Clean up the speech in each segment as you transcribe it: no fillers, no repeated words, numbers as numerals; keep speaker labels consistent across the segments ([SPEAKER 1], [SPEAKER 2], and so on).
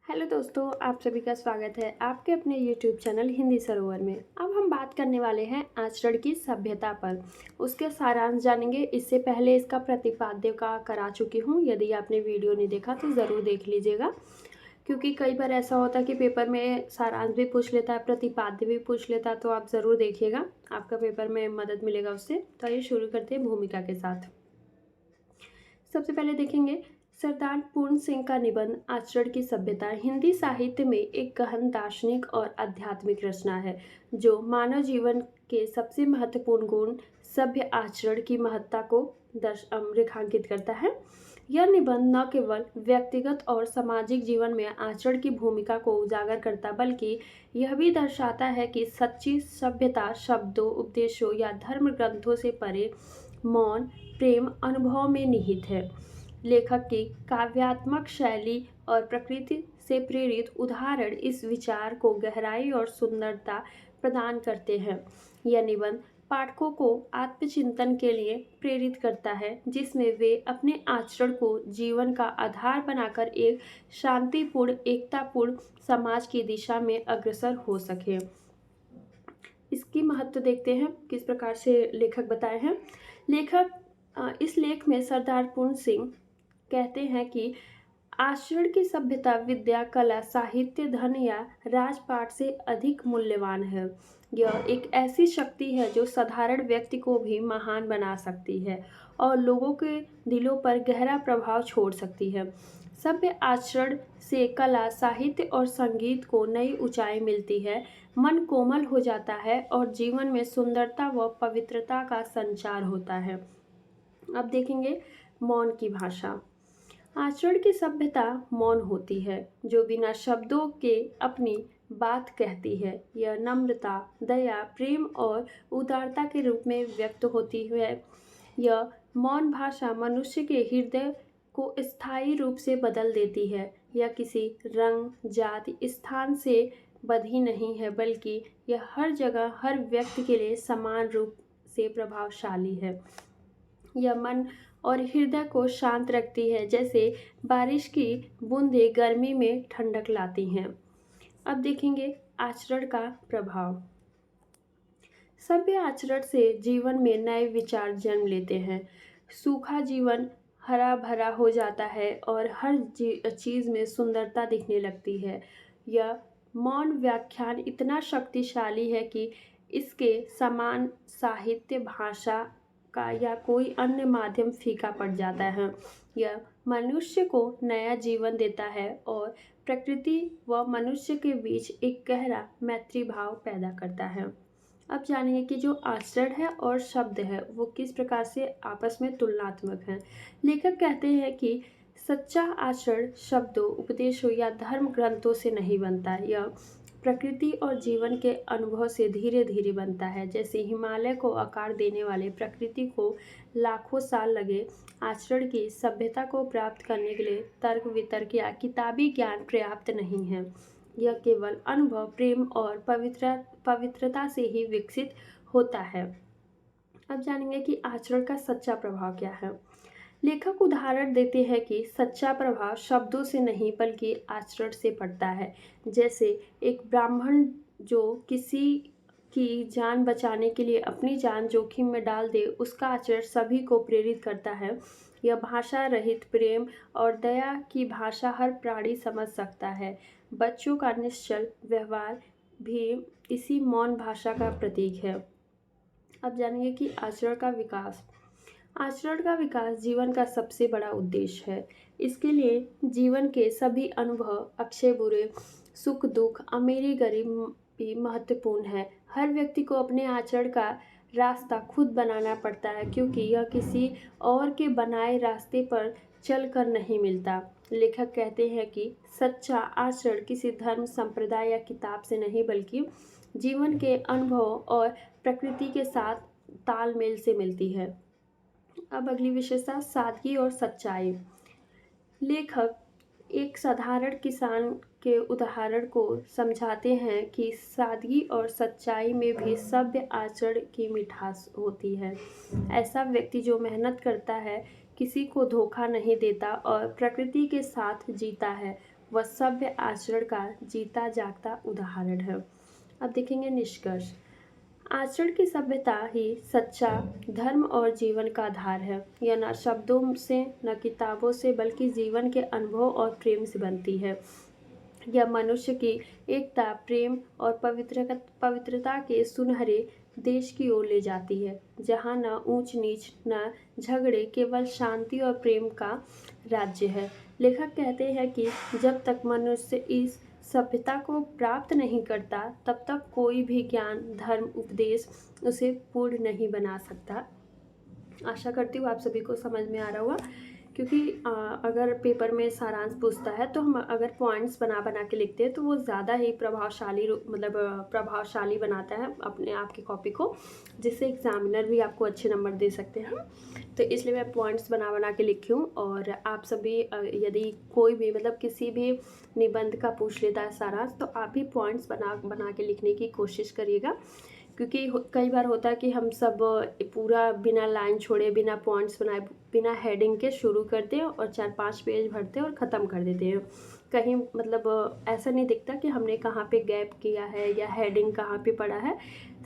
[SPEAKER 1] Hello दोस्तों, आप सभी का स्वागत है आपके अपने यूट्यूब चैनल हिंदी सरोवर में। अब हम बात करने वाले हैं आचरण की सभ्यता पर। उसके सारांश जानेंगे। इससे पहले इसका प्रतिपाद्य का करा चुकी हूँ। यदि आपने वीडियो नहीं देखा तो ज़रूर देख लीजिएगा, क्योंकि कई बार ऐसा होता है कि पेपर में सारांश भी पूछ लेता है, प्रतिपाद्य भी पूछ लेता है। तो आप ज़रूर देखिएगा, आपका पेपर में मदद मिलेगा उससे। तो आइए शुरू करते हैं भूमिका के साथ। सबसे पहले देखेंगे सरदार पूर्ण सिंह का निबंध आचरण की सभ्यता हिंदी साहित्य में एक गहन दार्शनिक और आध्यात्मिक रचना है, जो मानव जीवन के सबसे महत्वपूर्ण गुण सभ्य आचरण की महत्ता को रेखांकित करता है। यह निबंध न केवल व्यक्तिगत और सामाजिक जीवन में आचरण की भूमिका को उजागर करता, बल्कि यह भी दर्शाता है कि सच्ची सभ्यता शब्दों, उपदेशों या धर्म ग्रंथों से परे मौन प्रेम अनुभव में निहित है। लेखक की काव्यात्मक शैली और प्रकृति से प्रेरित उदाहरण इस विचार को गहराई और सुंदरता प्रदान करते हैं। यह निबंध पाठकों को आत्मचिंतन के लिए प्रेरित करता है, जिसमें वे अपने आचरण को जीवन का आधार बनाकर एक शांतिपूर्ण, एकतापूर्ण समाज की दिशा में अग्रसर हो सके। इसकी महत्व देखते हैं, किस प्रकार से लेखक बताए हैं। लेखक इस लेख में सरदार पूर्ण सिंह कहते हैं कि आचरण की सभ्यता विद्या, कला, साहित्य, धन या राजपाट से अधिक मूल्यवान है। यह एक ऐसी शक्ति है जो साधारण व्यक्ति को भी महान बना सकती है और लोगों के दिलों पर गहरा प्रभाव छोड़ सकती है। सभ्य आचरण से कला, साहित्य और संगीत को नई ऊंचाई मिलती है, मन कोमल हो जाता है और जीवन में सुंदरता व पवित्रता का संचार होता है। अब देखेंगे मौन की भाषा। आचरण की सभ्यता मौन होती है, जो बिना शब्दों के अपनी बात कहती है। यह नम्रता, दया, प्रेम और उदारता के रूप में व्यक्त होती है। यह मौन भाषा मनुष्य के हृदय को स्थायी रूप से बदल देती है। यह किसी रंग, जाति, स्थान से बंधी नहीं है, बल्कि यह हर जगह, हर व्यक्ति के लिए समान रूप से प्रभावशाली है। यह मन और हृदय को शांत रखती है, जैसे बारिश की बूंदें गर्मी में ठंडक लाती हैं। अब देखेंगे आचरण का प्रभाव। सभ्य आचरण से जीवन में नए विचार जन्म लेते हैं। सूखा जीवन हरा भरा हो जाता है और हर चीज़ में सुंदरता दिखने लगती है। यह मौन व्याख्यान इतना शक्तिशाली है कि इसके समान साहित्य, भाषा का या कोई अन्य माध्यम फीका पड़ जाता है। यह मनुष्य को नया जीवन देता है और प्रकृति व मनुष्य के बीच एक गहरा मैत्री भाव पैदा करता है। अब जानिए कि जो आचरण है और शब्द है वो किस प्रकार से आपस में तुलनात्मक हैं। लेखक कहते हैं कि सच्चा आचरण शब्दों, उपदेशों या धर्म ग्रंथों से नहीं बनता। यह प्रकृति और जीवन के अनुभव से धीरे धीरे बनता है। जैसे हिमालय को आकार देने वाले प्रकृति को लाखों साल लगे, आचरण की सभ्यता को प्राप्त करने के लिए तर्क वितर्क या किताबी ज्ञान पर्याप्त नहीं है। यह केवल अनुभव, प्रेम और पवित्रता से ही विकसित होता है। अब जानेंगे कि आचरण का सच्चा प्रभाव क्या है। लेखक उदाहरण देते हैं कि सच्चा प्रभाव शब्दों से नहीं बल्कि आचरण से पड़ता है। जैसे एक ब्राह्मण जो किसी की जान बचाने के लिए अपनी जान जोखिम में डाल दे, उसका आचरण सभी को प्रेरित करता है। यह भाषा रहित प्रेम और दया की भाषा हर प्राणी समझ सकता है। बच्चों का निश्चल व्यवहार भी इसी मौन भाषा का प्रतीक है। अब जानिए कि आचरण का विकास। आचरण का विकास जीवन का सबसे बड़ा उद्देश्य है। इसके लिए जीवन के सभी अनुभव, अच्छे बुरे, सुख दुख, अमीरी गरीबी महत्वपूर्ण है। हर व्यक्ति को अपने आचरण का रास्ता खुद बनाना पड़ता है, क्योंकि यह किसी और के बनाए रास्ते पर चलकर नहीं मिलता। लेखक कहते हैं कि सच्चा आचरण किसी धर्म, संप्रदाय या किताब से नहीं, बल्कि जीवन के अनुभव और प्रकृति के साथ तालमेल से मिलती है। अब अगली विशेषता सादगी और सच्चाई। लेखक एक साधारण किसान के उदाहरण को समझाते हैं कि सादगी और सच्चाई में भी सभ्य आचरण की मिठास होती है। ऐसा व्यक्ति जो मेहनत करता है, किसी को धोखा नहीं देता और प्रकृति के साथ जीता है, वह सभ्य आचरण का जीता जागता उदाहरण है। अब देखेंगे निष्कर्ष। आचरण की सभ्यता ही सच्चा धर्म और जीवन का आधार है। यह न शब्दों से न किताबों से बल्कि जीवन के अनुभव और प्रेम से बनती है। यह मनुष्य की एकता, प्रेम और पवित्रता के सुनहरे देश की ओर ले जाती है, जहाँ न ऊंच नीच न झगड़े, केवल शांति और प्रेम का राज्य है। लेखक कहते हैं कि जब तक मनुष्य इस सभ्यता को प्राप्त नहीं करता, तब तक कोई भी ज्ञान, धर्म, उपदेश उसे पूर्ण नहीं बना सकता। आशा करती हूँ आप सभी को समझ में आ रहा होगा, क्योंकि अगर पेपर में सारांश पूछता है तो हम अगर पॉइंट्स बना बना के लिखते हैं तो वो ज़्यादा ही प्रभावशाली बनाता है अपने आप की कॉपी को, जिससे एग्जामिनर भी आपको अच्छे नंबर दे सकते हैं। तो इसलिए मैं पॉइंट्स बना बना के लिखी हूँ। और आप सभी यदि कोई भी किसी भी निबंध का पूछ लेता है सारांश, तो आप भी पॉइंट्स बना बना के लिखने की कोशिश करिएगा, क्योंकि कई बार होता है कि हम सब पूरा बिना लाइन छोड़े, बिना पॉइंट्स बनाए, बिना हेडिंग के शुरू करते हैं और 4-5 पेज भरते हैं और ख़त्म कर देते हैं। कहीं ऐसा नहीं दिखता कि हमने कहाँ पे गैप किया है या हेडिंग कहाँ पे पड़ा है।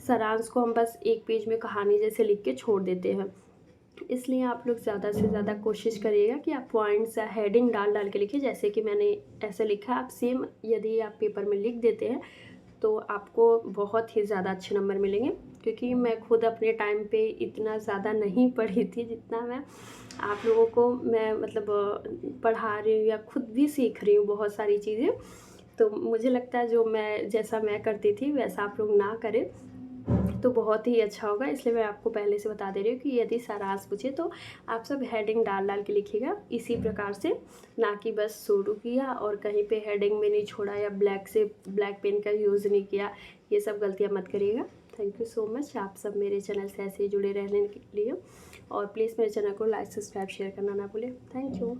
[SPEAKER 1] सारांश को हम बस एक पेज में कहानी जैसे लिख के छोड़ देते हैं। इसलिए आप लोग ज़्यादा से ज़्यादा कोशिश करिएगा कि आप पॉइंट्स या हेडिंग डाल डाल के लिखिए, जैसे कि मैंने ऐसे लिखा। आप सेम यदि आप पेपर में लिख देते हैं तो आपको बहुत ही ज़्यादा अच्छे नंबर मिलेंगे, क्योंकि मैं खुद अपने टाइम पे इतना ज़्यादा नहीं पढ़ी थी जितना मैं आप लोगों को पढ़ा रही हूँ या खुद भी सीख रही हूँ बहुत सारी चीज़ें। तो मुझे लगता है जैसा मैं करती थी वैसा आप लोग ना करें तो बहुत ही अच्छा होगा। इसलिए मैं आपको पहले से बता दे रही हूँ कि यदि सारांश पूछे तो आप सब हेडिंग डाल डाल के लिखिएगा इसी प्रकार से, ना कि बस शुरू किया और कहीं पे हेडिंग में नहीं छोड़ा या ब्लैक पेन का यूज़ नहीं किया। ये सब गलतियाँ मत करिएगा। Thank you so much. आप सब मेरे चैनल से ऐसे ही जुड़े रहने के लिए, और प्लीज़ मेरे चैनल को लाइक, सब्सक्राइब, शेयर करना ना भूलें। Thank you.